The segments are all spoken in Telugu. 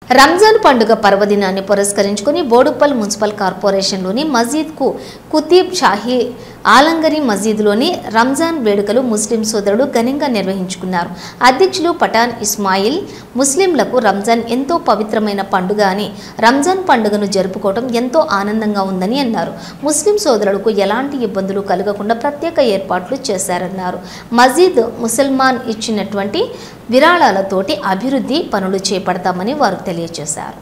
రంజాన్ పండుగ పర్వదినాన్ని పురస్కరించుకుని బోడుప్పల్ మున్సిపల్ కార్పొరేషన్లోని మస్జిద్కు కుతీబ్ షాహీ ఆలంగరి మస్జిద్లోని రంజాన్ వేడుకలు ముస్లిం సోదరులు ఘనంగా నిర్వహించుకున్నారు. అధ్యక్షులు పఠాన్ ఇస్మాయిల్ ముస్లింలకు రంజాన్ ఎంతో పవిత్రమైన పండుగ అని, రంజాన్ పండుగను జరుపుకోవడం ఎంతో ఆనందంగా ఉందని అన్నారు. ముస్లిం సోదరులకు ఎలాంటి ఇబ్బందులు కలగకుండా ప్రత్యేక ఏర్పాట్లు చేశారన్నారు. మస్జిద్ ముసల్మాన్ ఇచ్చినటువంటి విరాళాలతోటి అభివృద్ధి పనులు చేపడతామని వారు తెలియజేశారు.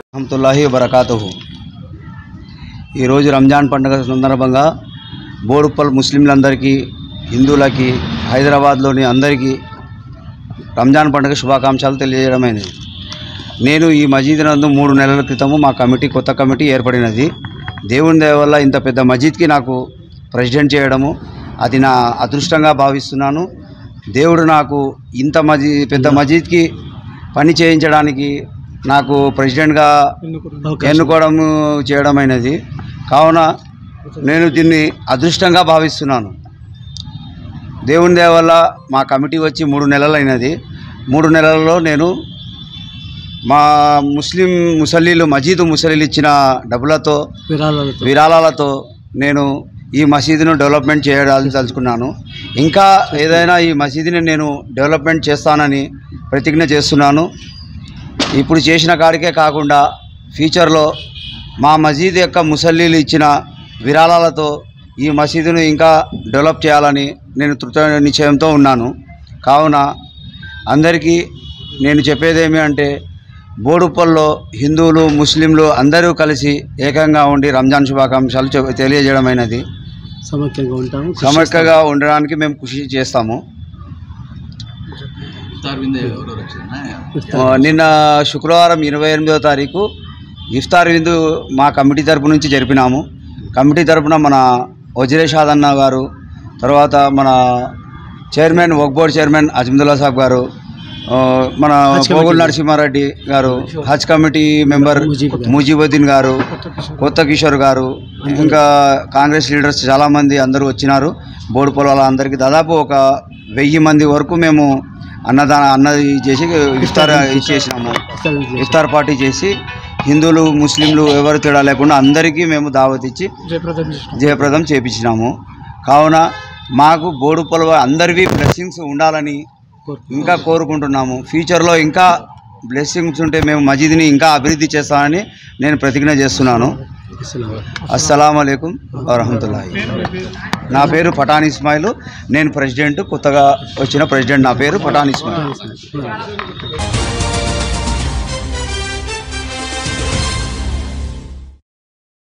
रहमतुल्लाहि वबरकातुहु। రంజాన్ పండుగ సందర్భంగా బోడుప్పల్ ముస్లింలందరికీ, హిందువులకి, హైదరాబాద్లోని అందరికీ రంజాన్ పండుగ శుభాకాంక్షలు తెలియజేయడమైనది. నేను ఈ మసీద్ నందు 3 నెలల క్రితము మా కొత్త కమిటీ ఏర్పడినది. దేవుని దయ వల్ల ఇంత పెద్ద మసీద్కి నాకు ప్రెసిడెంట్ చేయడము అది నా అదృష్టంగా భావిస్తున్నాను. దేవుడు నాకు ఇంత పెద్ద మసీద్కి పని చేయించడానికి నాకు ప్రెసిడెంట్గా ఎన్నుకోవడం చేయడమైనది. కావున నేను దీన్ని అదృష్టంగా భావిస్తున్నాను. దేవుని దయ వల్ల మా కమిటీ వచ్చి 3 నెలలైనది. 3 నెలలలో నేను మా ముసలీలు మసీదు ముసలీలు ఇచ్చిన డబ్బులతో విరాళాలతో నేను ఈ మసీదును డెవలప్మెంట్ చేయాలని తలుచుకున్నాను. ఇంకా ఏదైనా ఈ మసీదుని నేను డెవలప్మెంట్ చేస్తానని ప్రతిజ్ఞ చేస్తున్నాను. ఇప్పుడు చేసిన కాడికే కాకుండా ఫ్యూచర్లో మా మసీదు యొక్క ముసల్లీలు ఇచ్చిన విరాళాలతో ఈ మసీదును ఇంకా డెవలప్ చేయాలని నేను దృఢ నిశ్చయంతో ఉన్నాను. కావున అందరికీ నేను చెప్పేదేమి అంటే, బోడుప్పల్లో హిందువులు ముస్లింలు అందరూ కలిసి ఏకంగా ఉండి రంజాన్ శుభాకాంక్షలు తెలియజేయడమైనది. సమైక్యంగా ఉండడానికి మేము కృషి చేస్తాము. నిన్న శుక్రవారం 28వ తారీఖు ఇఫ్తార్ విందు మా కమిటీ తరపు నుంచి జరిపినాము. కమిటీ తరపున మన వజ్రేషాద్ అన్న గారు, తర్వాత మన చైర్మన్ వక్ఫ్ బోర్డ్ చైర్మన్ అజ్మదుల్లా సాబ్ గారు, మన పోగుల నరసింహారెడ్డి గారు, హజ్ కమిటీ మెంబర్ ముజీబుద్దీన్ గారు, కొత్త కిషోర్ గారు, ఇంకా కాంగ్రెస్ లీడర్స్ చాలామంది అందరూ వచ్చినారు. బోడుప్పల్ వాళ్ళందరికీ దాదాపు ఒక 1000 మంది వరకు మేము అన్నది చేసి ఇఫ్తార్ ఇచ్చేసినాము. ఇఫ్తార్ పార్టీ చేసి హిందువులు ముస్లింలు ఎవరు తేడా లేకుండా అందరికీ మేము దావత్ ఇచ్చి జయప్రదం చేపించినాము. కావున మాకు బోడుప్పల్ అందరివి బ్లెస్సింగ్స్ ఉండాలని ఇంకా కోరుకుంటున్నాము. ఫ్యూచర్లో ఇంకా బ్లెస్సింగ్స్ ఉంటే మేము మసీదుని ఇంకా అభివృద్ధి చేస్తామని నేను ప్రతిజ్ఞ చేస్తున్నాను. అస్సలాము అలైకుం వరహమతుల్లాహి. నా పేరు పఠాన్ ఇస్మాయిల్. నేను ప్రెసిడెంట్, కొత్తగా వచ్చిన ప్రెసిడెంట్. నా పేరు పఠాన్ ఇస్మాయిల్.